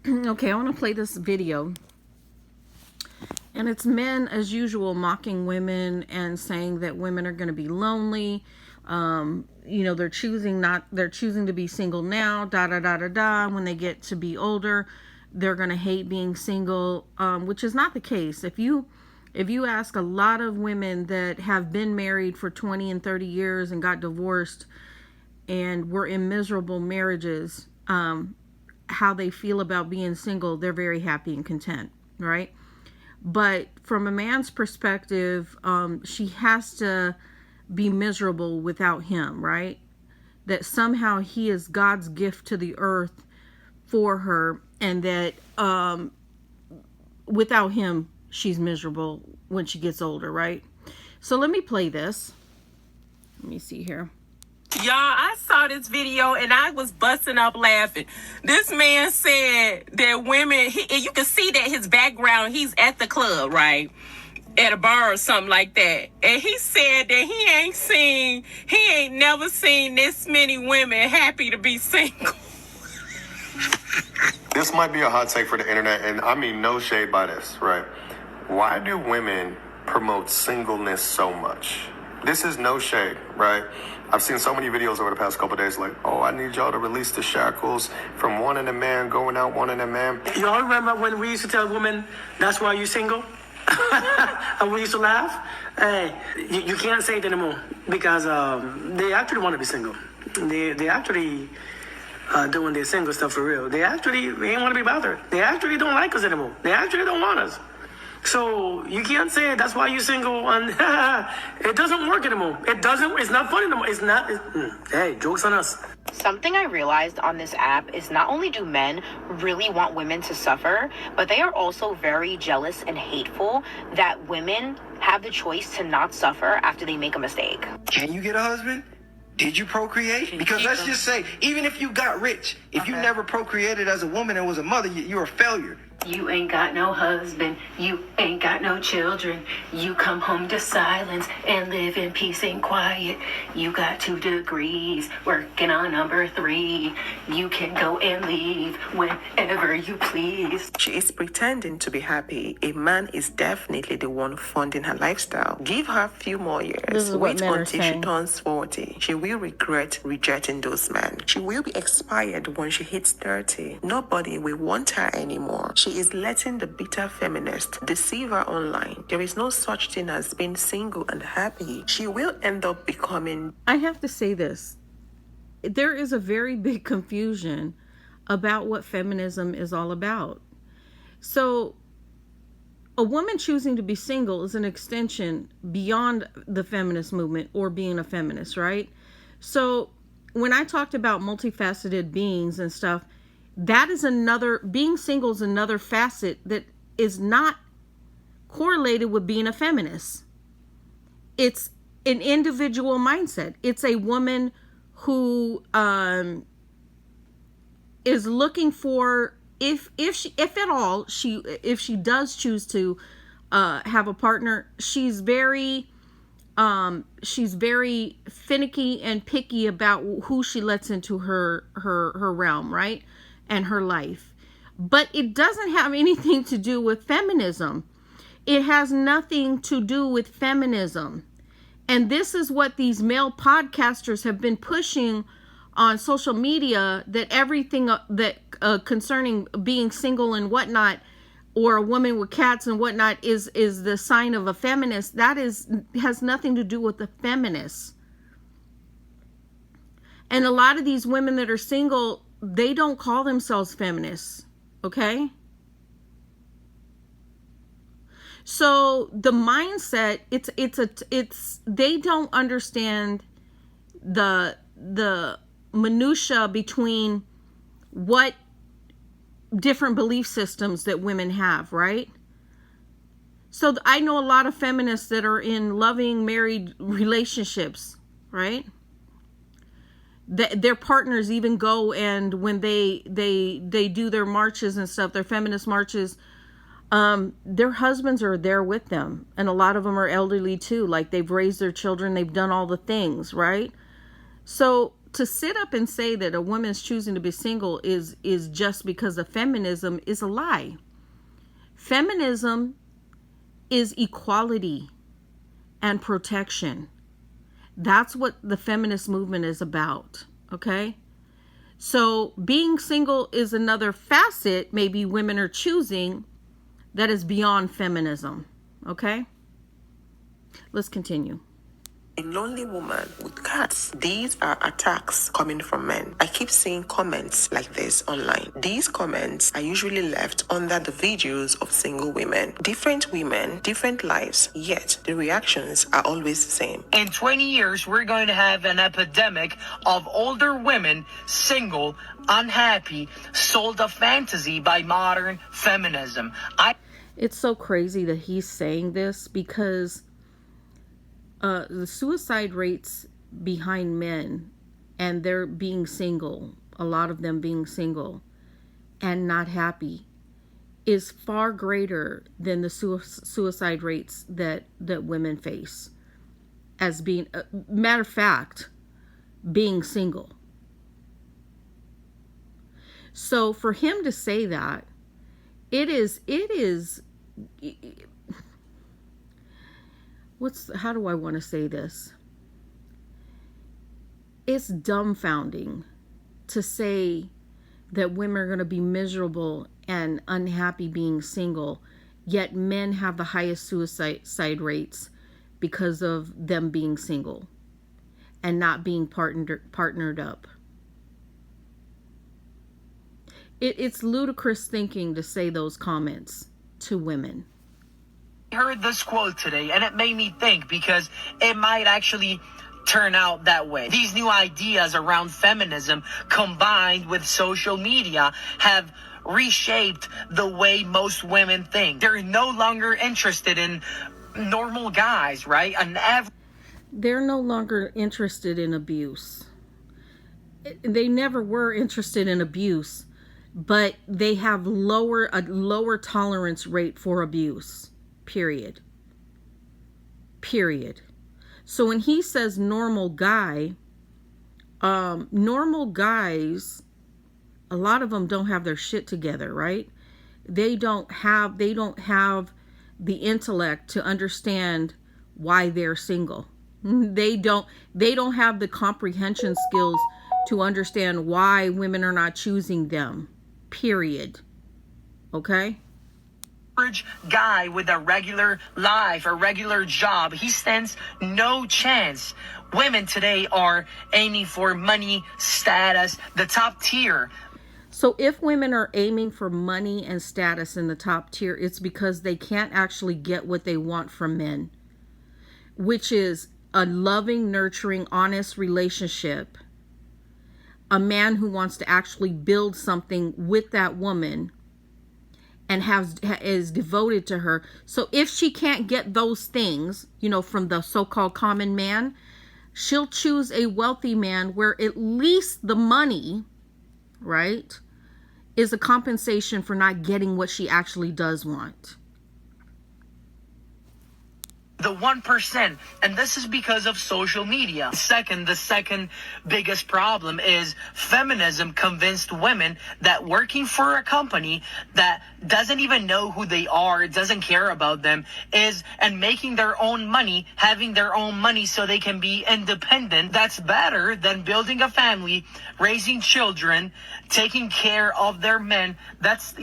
Okay, I want to play this video. And it's men, as usual, mocking women and saying that women are going to be lonely. They're choosing to be single now, da da da da da. When they get to be older, they're going to hate being single, which is not the case. If you ask a lot of women that have been married for 20 and 30 years and got divorced and were in miserable marriages, how they feel about being single, they're very happy and content, right? But from a man's perspective, she has to be miserable without him, right? That somehow he is God's gift to the earth for her, and that without him, she's miserable when she gets older, right? So let me play this. Let me see here. Y'all, I saw this video and I was busting up laughing. This man said that women, you can see that his background, he's at the club, right? At a bar or something like that. And he said that he ain't never seen this many women happy to be single. This might be a hot take for the internet, and I mean no shade by this, right? Why do women promote singleness so much? This is no shade, right? I've seen so many videos over the past couple of days like, oh, I need y'all to release the shackles from wanting a man, going out wanting a man. Y'all remember when we used to tell women, that's why you're single? And we used to laugh? Hey, you can't say it anymore because they actually want to be single. They actually doing their single stuff for real. They ain't want to be bothered. They actually don't like us anymore. They actually don't want us. So you can't say that's why you're single, and it doesn't work anymore. It's not funny anymore. Hey, joke's on us. Something I realized on this app is not only do men really want women to suffer, but they are also very jealous and hateful that women have the choice to not suffer after they make a mistake. Can you get a husband? Did you procreate? Because let's just say, even if you got rich, if you never procreated as a woman and was a mother, you're a failure. You ain't got no husband, you ain't got no children. You come home to silence and live in peace and quiet. You got 2 degrees, working on number 3. You can go and leave whenever you please. She is pretending to be happy. A man is definitely the one funding her lifestyle. Give her a few more years. Wait until she turns 40. She will regret rejecting those men. She will be expired when she hits 30. Nobody will want her anymore. She is letting the bitter feminist deceive her online. There is no such thing as being single and happy. She will end up becoming... I have to say this. There is a very big confusion about what feminism is all about. So, a woman choosing to be single is an extension beyond the feminist movement or being a feminist, right? So, when I talked about multifaceted beings and stuff, that is being single is another facet that is not correlated with being a feminist. It's an individual mindset. It's a woman who is looking for, if she does choose to have a partner, she's very finicky and picky about who she lets into her realm, right? And her life. But it doesn't have anything to do with feminism. It has nothing to do with feminism. And this is what these male podcasters have been pushing on social media, that everything that concerning being single and whatnot, or a woman with cats and whatnot, is the sign of a feminist. That has nothing to do with the feminists. And a lot of these women that are single, they don't call themselves feminists, okay? So the mindset, they don't understand the minutia between what different belief systems that women have, right? So I know a lot of feminists that are in loving married relationships, right? Their partners even go, and when they do their marches and stuff, their feminist marches, their husbands are there with them, and a lot of them are elderly too. Like, they've raised their children, they've done all the things, right? So to sit up and say that a woman's choosing to be single is just because of feminism is a lie. Feminism is equality and protection. That's what the feminist movement is about, okay? So being single is another facet maybe women are choosing that is beyond feminism, okay? Let's continue. A lonely woman with cats. These are attacks coming from men. I keep seeing comments like this online. These comments are usually left under the videos of single women. Different women, different lives, yet the reactions are always the same. In 20 years, we're going to have an epidemic of older women, single, unhappy, sold a fantasy by modern feminism. It's so crazy that he's saying this because the suicide rates behind men and they're being single, a lot of them being single and not happy, is far greater than the suicide rates that women face as being, matter of fact, being single. So for him to say that, it is how do I want to say this? It's dumbfounding to say that women are going to be miserable and unhappy being single, yet men have the highest suicide rates because of them being single and not being partnered up. It's ludicrous thinking to say those comments to women. I heard this quote today and it made me think because it might actually turn out that way. These new ideas around feminism combined with social media have reshaped the way most women think. They're no longer interested in normal guys, right? They're no longer interested in abuse. They never were interested in abuse, but they have a lower tolerance rate for abuse. Period. So when he says normal guy, normal guys, a lot of them don't have their shit together, right? They don't have the intellect to understand why they're single. They don't have the comprehension skills to understand why women are not choosing them. Period. Okay? Average guy with a regular life, a regular job, he stands no chance. Women today are aiming for money, status, the top tier. So if women are aiming for money and status in the top tier, it's because they can't actually get what they want from men, which is a loving, nurturing, honest relationship. A man who wants to actually build something with that woman and is devoted to her. So if she can't get those things, from the so-called common man, she'll choose a wealthy man where at least the money, right, is a compensation for not getting what she actually does want. The 1%, and this is because of social media. The second biggest problem is feminism convinced women that working for a company that doesn't even know who they are, doesn't care about them, and making their own money, having their own money so they can be independent, that's better than building a family, raising children, taking care of their men. That's,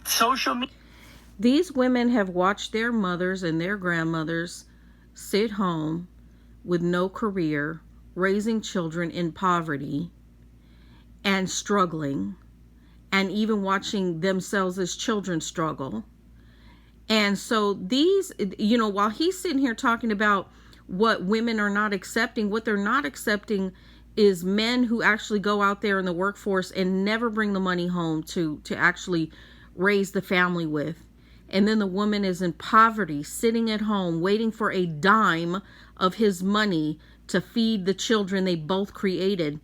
social media. These women have watched their mothers and their grandmothers sit home with no career, raising children in poverty and struggling, and even watching themselves as children struggle. And so these, while he's sitting here talking about what women are not accepting, what they're not accepting is men who actually go out there in the workforce and never bring the money home to actually raise the family with. And then the woman is in poverty, sitting at home, waiting for a dime of his money to feed the children they both created.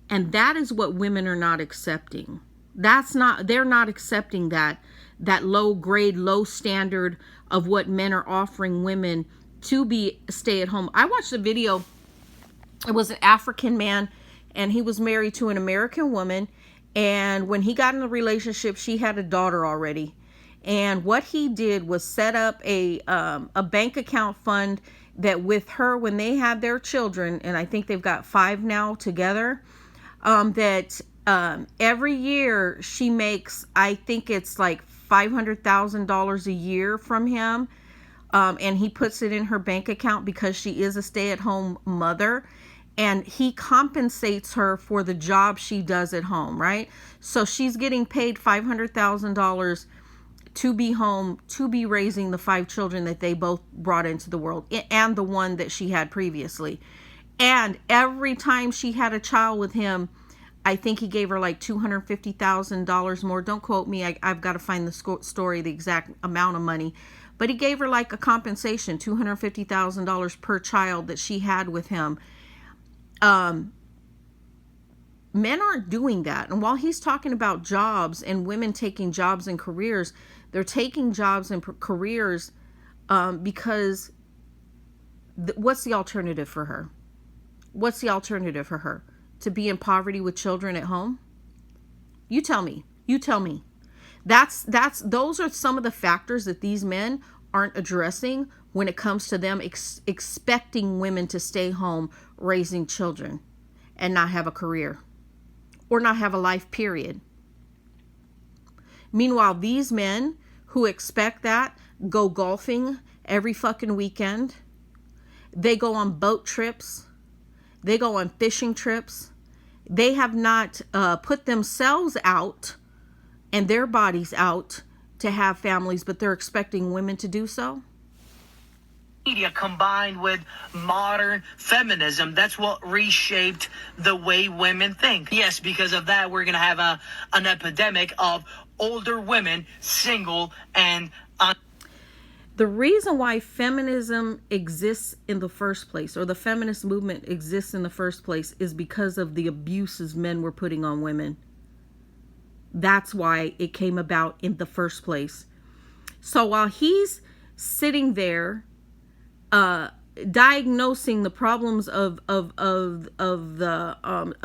And that is what women are not accepting. They're not accepting that low grade, low standard of what men are offering women to be stay at home. I watched a video. It was an African man, and he was married to an American woman. And when he got in a relationship, she had a daughter already. And what he did was set up a bank account fund that with her, when they had their children, and I think they've got 5 now together, every year she makes, I think it's like $500,000 a year from him. And he puts it in her bank account because she is a stay-at-home mother. And he compensates her for the job she does at home, right? So she's getting paid $500,000 to be home, to be raising the 5 children that they both brought into the world, and the one that she had previously. And every time she had a child with him, I think he gave her like $250,000 more. Don't quote me. I've got to find the story, the exact amount of money. But he gave her like a compensation, $250,000 per child that she had with him. Men aren't doing that. And while he's talking about jobs and women taking jobs and careers, they're taking jobs and careers because what's the alternative for her? What's the alternative for her? To be in poverty with children at home? You tell me. You tell me. Those are some of the factors that these men aren't addressing when it comes to them expecting women to stay home raising children and not have a career or not have a life, period. Meanwhile, these men who expect that go golfing every fucking weekend. They go on boat trips. They go on fishing trips. They have not put themselves out and their bodies out to have families, but they're expecting women to do so. Media combined with modern feminism, that's what reshaped the way women think. Yes, because of that, we're going to have an epidemic of older women, single and the reason why feminism exists in the first place, or the feminist movement exists in the first place, is because of the abuses men were putting on women. That's why it came about in the first place. So while he's sitting there diagnosing the problems of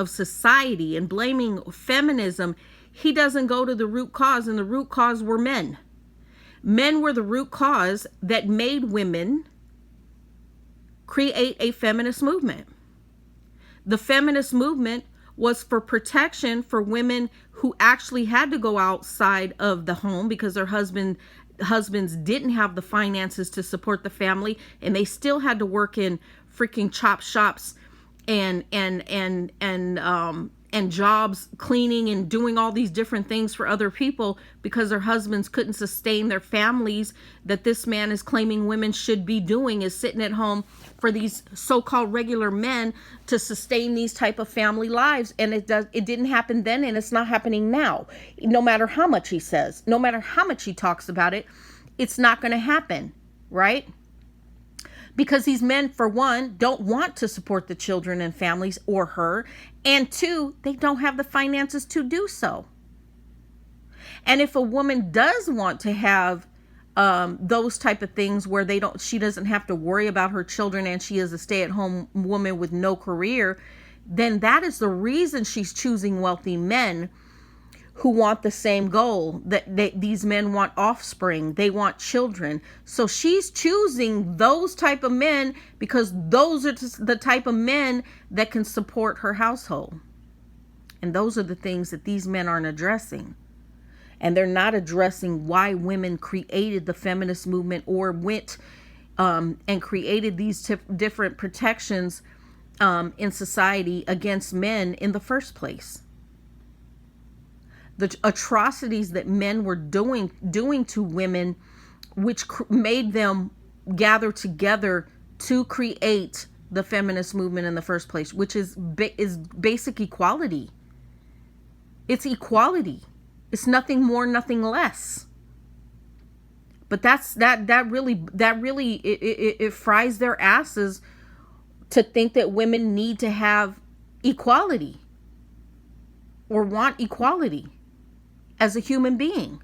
society and blaming feminism, he doesn't go to the root cause, and the root cause were men. Men were the root cause that made women create a feminist movement. The feminist movement was for protection for women who actually had to go outside of the home because their husbands didn't have the finances to support the family, and they still had to work in freaking chop shops and jobs, cleaning and doing all these different things for other people because their husbands couldn't sustain their families. That this man is claiming women should be doing is sitting at home for these so-called regular men to sustain these type of family lives. And it didn't happen then, and it's not happening now. No matter how much he says, no matter how much he talks about it, it's not going to happen, right? Because these men, for one, don't want to support the children and families or her. And 2, they don't have the finances to do so. And if a woman does want to have those type of things where she doesn't have to worry about her children and she is a stay-at-home woman with no career, then that is the reason she's choosing wealthy men who want the same goal. That these men want offspring, they want children. So she's choosing those type of men because those are the type of men that can support her household. And those are the things that these men aren't addressing. And they're not addressing why women created the feminist movement or went and created these different protections in society against men in the first place. The atrocities that men were doing to women, which made them gather together to create the feminist movement in the first place, which is basic equality. It's equality. It's nothing more, nothing less. But that really it fries their asses to think that women need to have equality or want equality as a human being.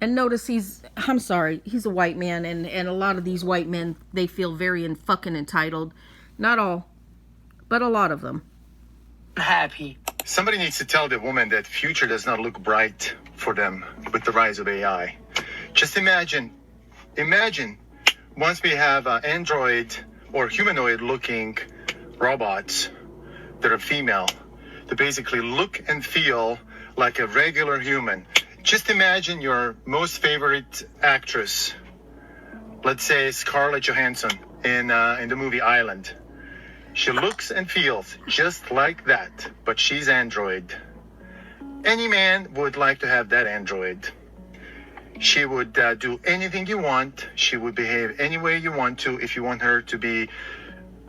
And notice he's a white man, and a lot of these white men, they feel very fucking entitled. Not all, but a lot of them. Happy. Somebody needs to tell the woman that future does not look bright for them with the rise of AI. Just imagine once we have android or humanoid looking robots that are female, that basically look and feel like a regular human. Just imagine your most favorite actress, let's say Scarlett Johansson in the movie Island. She looks and feels just like that, but she's android. Any man would like to have that android. She would do anything you want. She would behave any way you want to. If you want her to be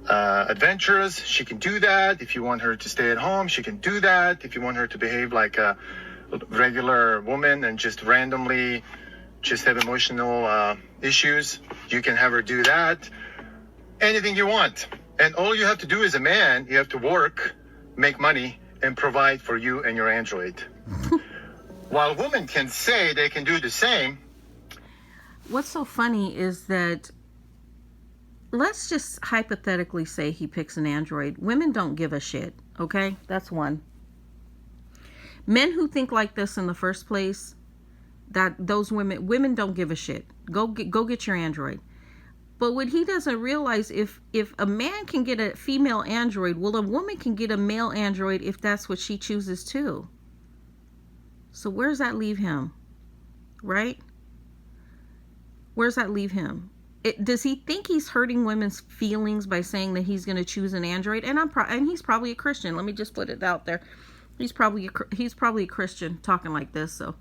adventurous, she can do that. If you want her to stay at home, she can do that. If you want her to behave like a regular woman and just randomly just have emotional issues, you can have her do that. Anything you want. And all you have to do as a man, you have to work, make money, and provide for you and your android. While women can say they can do the same. What's so funny is that, let's just hypothetically say he picks an android. Women don't give a shit, okay? That's one. Men who think like this in the first place, that those women don't give a shit. Go get your android. But what he doesn't realize, if a man can get a female android, well, a woman can get a male android if that's what she chooses too. So where does that leave him? Right? Where does that leave him? Does he think he's hurting women's feelings by saying that he's going to choose an android? And he's probably a Christian. Let me just put it out there. He's probably a Christian talking like this. So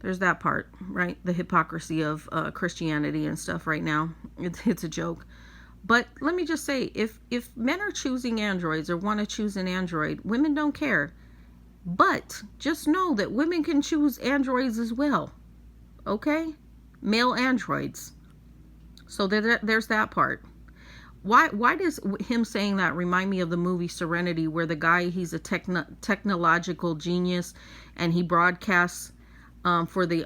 there's that part, right? The hypocrisy of Christianity and stuff right now. It's a joke. But let me just say, if men are choosing androids or want to choose an android, women don't care. But just know that women can choose androids as well. Okay? Male androids. So there's that part. Why does him saying that remind me of the movie Serenity, where the guy, he's a technological genius, and he broadcasts for the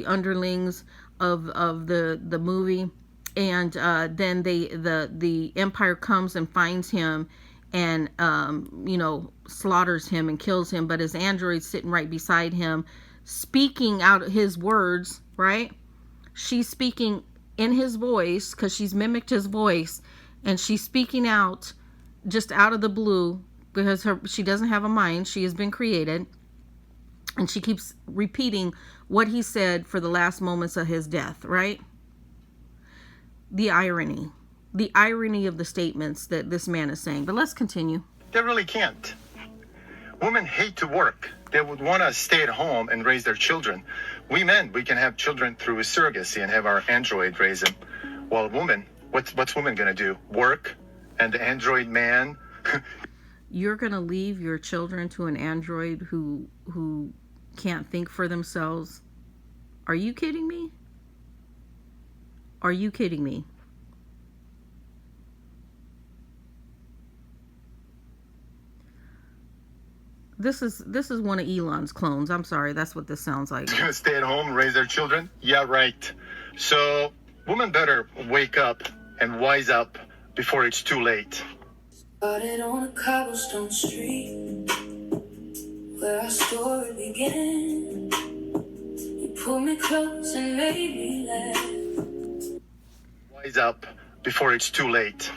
underlings of the movie, and then the Empire comes and finds him and slaughters him and kills him, but his android's sitting right beside him, speaking out his words, right? She's speaking in his voice because she's mimicked his voice, and she's speaking out just out of the blue because she doesn't have a mind. She has been created, and she keeps repeating what he said for the last moments of his death, right? The irony of the statements that this man is saying. But let's continue. They really can't. Women hate to work. They would want to stay at home and raise their children. We men, we can have children through a surrogacy and have our android raise them. While women, what's women going to do? Work? And the android man? You're going to leave your children to an android who can't think for themselves? Are you kidding me? Are you kidding me? This is one of Elon's clones. I'm sorry, that's what this sounds like. Gonna stay at home, raise their children? Yeah, right. So women better wake up and wise up before it's too late. Started on a cobblestone street where our story began. You pulled me close and made me laugh. Wise up before it's too late.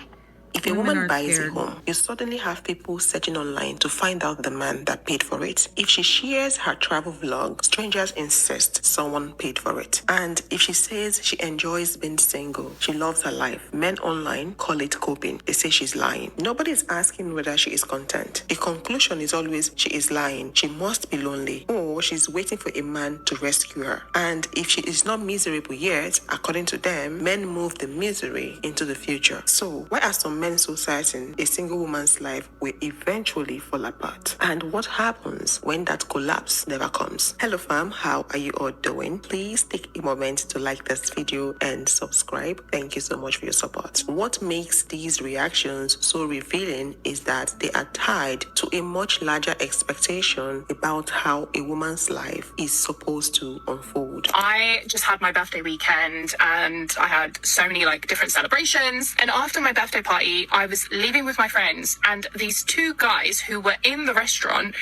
If a woman buys a home, you suddenly have people searching online to find out the man that paid for it. If she shares her travel vlog, strangers insist someone paid for it. And if she says she enjoys being single, she loves her life, men online call it coping. They say she's lying. Nobody is asking whether she is content. The conclusion is always she is lying. She must be lonely, or she's waiting for a man to rescue her. And if she is not miserable yet, according to them, men move the misery into the future. So why are some men so certain a single woman's life will eventually fall apart? And what happens when that collapse never comes? Hello fam, how are you all doing? Please take a moment to like this video and subscribe. Thank you so much for your support. What makes these reactions so revealing is that they are tied to a much larger expectation about how a woman's life is supposed to unfold. I just had my birthday weekend and I had so many different celebrations, and after my birthday party Monday, I was leaving with my friends, and these two guys who were in the restaurant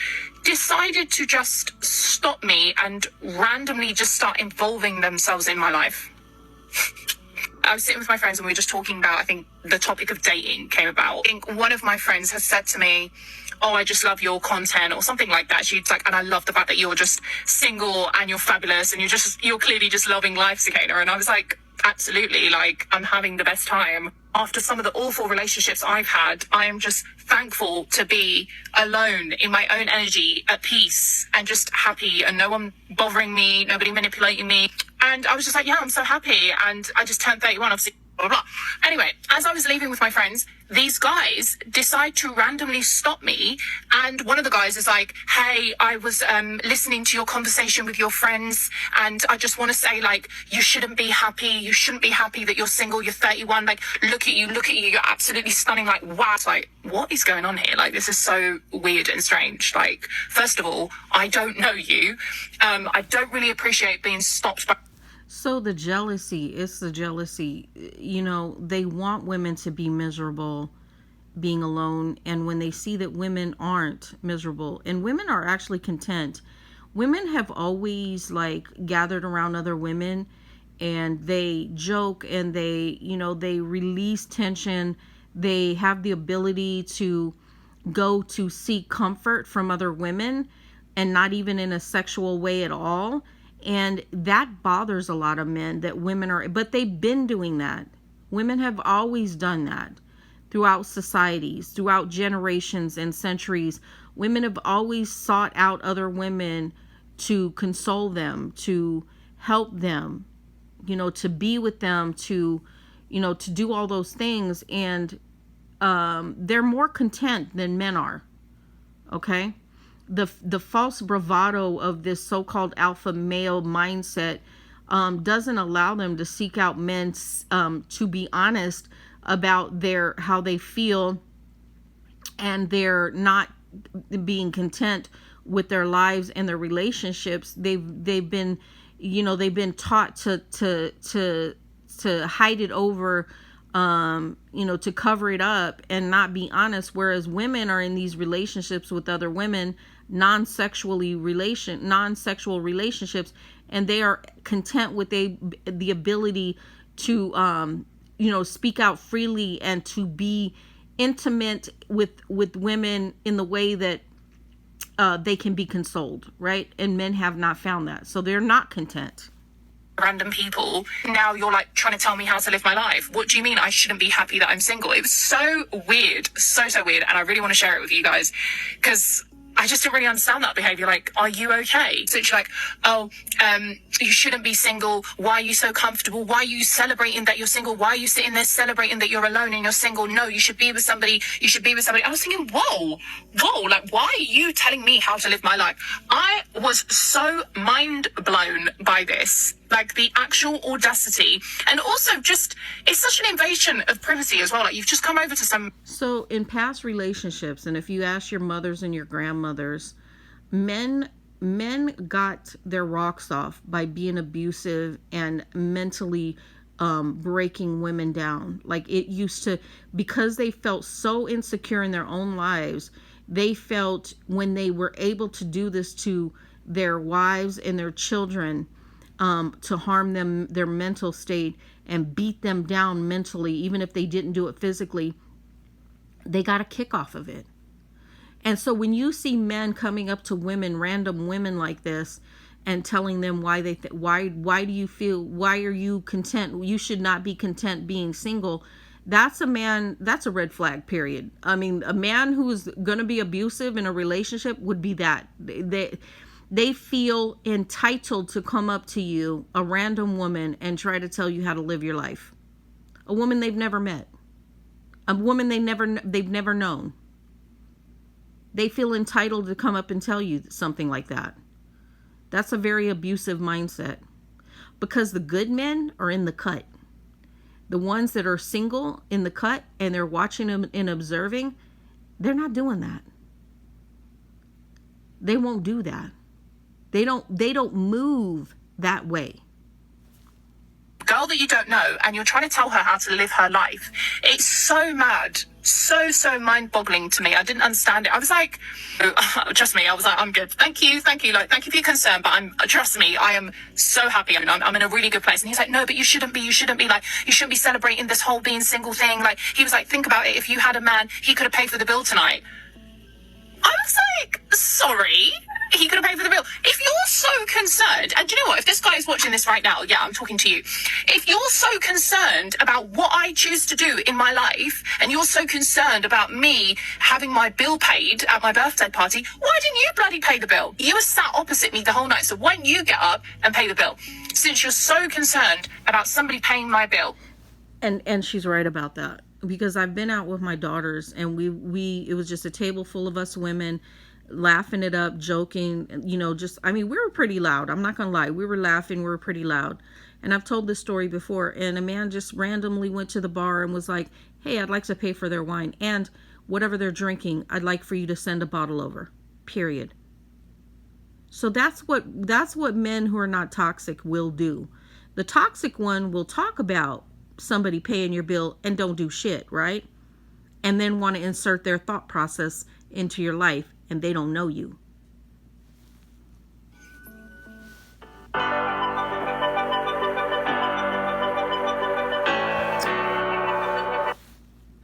decided to just stop me and randomly just start involving themselves in my life. I was sitting with my friends and we were just talking about, I think the topic of dating came about. I think one of my friends has said to me, oh, I just love your content or something like that. She's like, and I love the fact that you're just single and you're fabulous and you're clearly just loving life, Cicada. And I was like, absolutely, like, I'm having the best time. After some of the awful relationships I've had, I am just thankful to be alone in my own energy, at peace, and just happy, and no one bothering me, nobody manipulating me. And I was just like, yeah, I'm so happy. And I just turned 31, obviously, blah, blah, blah. Anyway, as I was leaving with my friends, these guys decide to randomly stop me. And one of the guys is like, hey, I was listening to your conversation with your friends, and I just want to say, like, you shouldn't be happy. You shouldn't be happy that you're single. You're 31. Like, look at you. You're absolutely stunning. Like, wow. It's like, what is going on here? Like, this is so weird and strange. Like, first of all, I don't know you. I don't really appreciate being stopped by... So the jealousy, it's the jealousy. You know, they want women to be miserable being alone. And when they see that women aren't miserable, and women are actually content, women have always like gathered around other women and they joke and they, you know, they release tension. They have the ability to go to seek comfort from other women, and not even in a sexual way at all. And that bothers a lot of men, that women are, but they've been doing that. Women have always done that throughout societies, throughout generations and centuries. Women have always sought out other women to console them, to help them, you know, to be with them, to, you know, to do all those things. And they're more content than men are. Okay? The false bravado of this so-called alpha male mindset doesn't allow them to seek out men to be honest about how they feel, and they're not being content with their lives and their relationships. They've been, you know, they've been taught to hide it over, you know, to cover it up and not be honest. Whereas women are in these relationships with other women, non-sexual relationships, and they are content with the ability to, you know, speak out freely and to be intimate with women in the way that they can be consoled, right? And men have not found that, so they're not content. Random people. Now you're like trying to tell me how to live my life. What do you mean I shouldn't be happy that I'm single? It was so weird, so weird, and I really want to share it with you guys because I just didn't really understand that behavior. Like, are you okay? So it's like, oh, you shouldn't be single. Why are you so comfortable? Why are you celebrating that you're single? Why are you sitting there celebrating that you're alone and you're single? No, you should be with somebody. You should be with somebody. I was thinking, whoa, like, why are you telling me how to live my life? I was so mind blown by this. Like, the actual audacity, and also just, it's such an invasion of privacy as well. Like, you've just come over to some... So in past relationships, and if you ask your mothers and your grandmothers, men got their rocks off by being abusive and mentally breaking women down. Like, it used to, because they felt so insecure in their own lives, they felt when they were able to do this to their wives and their children, to harm them, their mental state, and beat them down mentally, even if they didn't do it physically, they got a kick off of it. And so when you see men coming up to women, random women like this, and telling them why why do you feel, why are you content, you should not be content being single, that's a red flag, period. I mean, a man who is going to be abusive in a relationship would be that. They feel entitled to come up to you, a random woman, and try to tell you how to live your life. A woman they've never met. A woman they've never known. They feel entitled to come up and tell you something like that. That's a very abusive mindset. Because the good men are in the cut. The ones that are single in the cut and they're watching them and observing, they're not doing that. They won't do that. They don't move that way. girl that you don't know, and you're trying to tell her how to live her life. It's so mad. So mind-boggling to me. I didn't understand it. I was like, trust me, I was like, I'm good. Thank you. Like, thank you for your concern, but trust me, I am so happy. I'm in a really good place. And he's like, no, but you shouldn't be like, you shouldn't be celebrating this whole being single thing. Like, he was like, think about it. If you had a man, he could have paid for the bill tonight. I was like, sorry, he could have paid for the bill. If you're so concerned, and do you know what? If this guy is watching this right now, yeah, I'm talking to you. If you're so concerned about what I choose to do in my life, and you're so concerned about me having my bill paid at my birthday party, why didn't you bloody pay the bill? You were sat opposite me the whole night, so why don't you get up and pay the bill? Since you're so concerned about somebody paying my bill. And she's right about that. Because I've been out with my daughters, and it was just a table full of us women laughing it up, joking, we were pretty loud. I'm not gonna lie, we were laughing, we were pretty loud. And I've told this story before, and a man just randomly went to the bar and was like, hey, I'd like to pay for their wine, and whatever they're drinking, I'd like for you to send a bottle over, period. So that's what men who are not toxic will do. The toxic one will talk about somebody paying your bill and don't do shit, right? And then want to insert their thought process into your life, and they don't know you.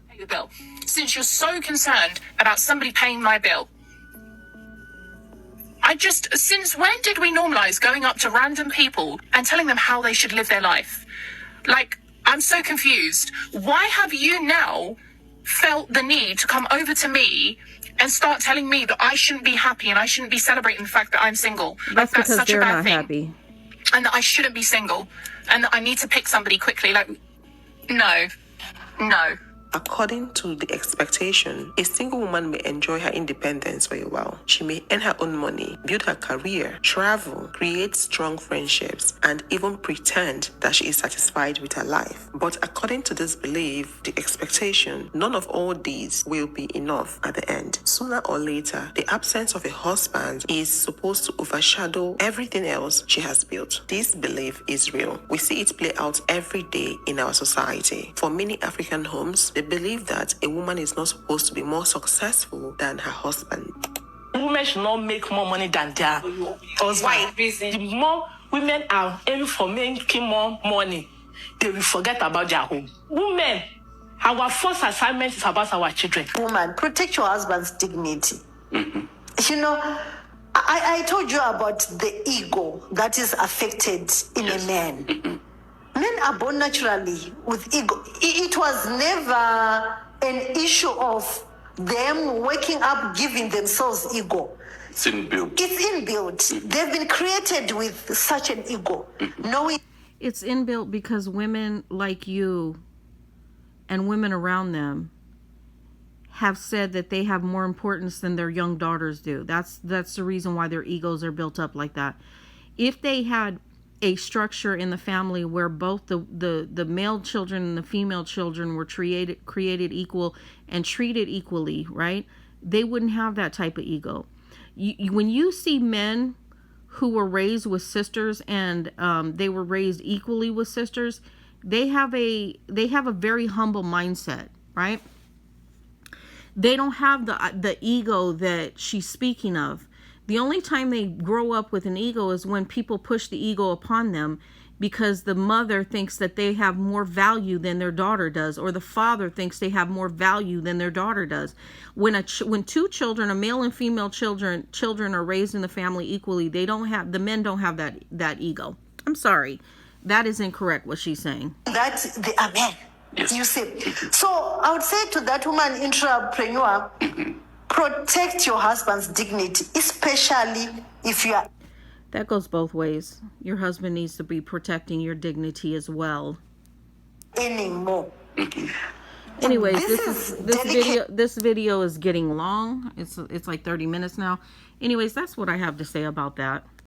Pay the bill. Since you're so concerned about somebody paying my bill, since when did we normalize going up to random people and telling them how they should live their life? Like, I'm so confused. Why have you now felt the need to come over to me and start telling me that I shouldn't be happy and I shouldn't be celebrating the fact that I'm single? That's because such they're a bad not thing. Happy. And that I shouldn't be single. And that I need to pick somebody quickly. Like, no. According to the expectation, a single woman may enjoy her independence very well. She may earn her own money, build her career, travel, create strong friendships, and even pretend that she is satisfied with her life. But according to this belief, the expectation, none of all these will be enough at the end. Sooner or later, the absence of a husband is supposed to overshadow everything else she has built. This belief is real. We see it play out every day in our society. For many African homes, they believe that a woman is not supposed to be more successful than her husband. Women should not make more money than their husband. The more women are aiming for making more money, they will forget about their home. Women, our first assignment is about our children. Woman, protect your husband's dignity. I told you about the ego that is affected in a man. Men are born naturally with ego. It was never an issue of them waking up giving themselves ego. It's inbuilt. It's inbuilt. They've been created with such an ego. It's inbuilt because women like you and women around them have said that they have more importance than their young daughters do. That's the reason why their egos are built up like that. If they had a structure in the family where both the male children and the female children were created equal and treated equally, right? They wouldn't have that type of ego. When you see men who were raised with sisters and they were raised equally with sisters, they have a very humble mindset, right? They don't have the ego that she's speaking of. The only time they grow up with an ego is when people push the ego upon them because the mother thinks that they have more value than their daughter does, or the father thinks they have more value than their daughter does. When two children, a male and female children are raised in the family equally, the men don't have that ego. I'm sorry. That is incorrect what she's saying. That they are men. Yes. You see. So I would say to that woman entrepreneur, protect your husband's dignity, especially if you are. That goes both ways. Your husband needs to be protecting your dignity as well. Anymore. Anyways, this video is getting long. It's like 30 minutes now. Anyways, that's what I have to say about that.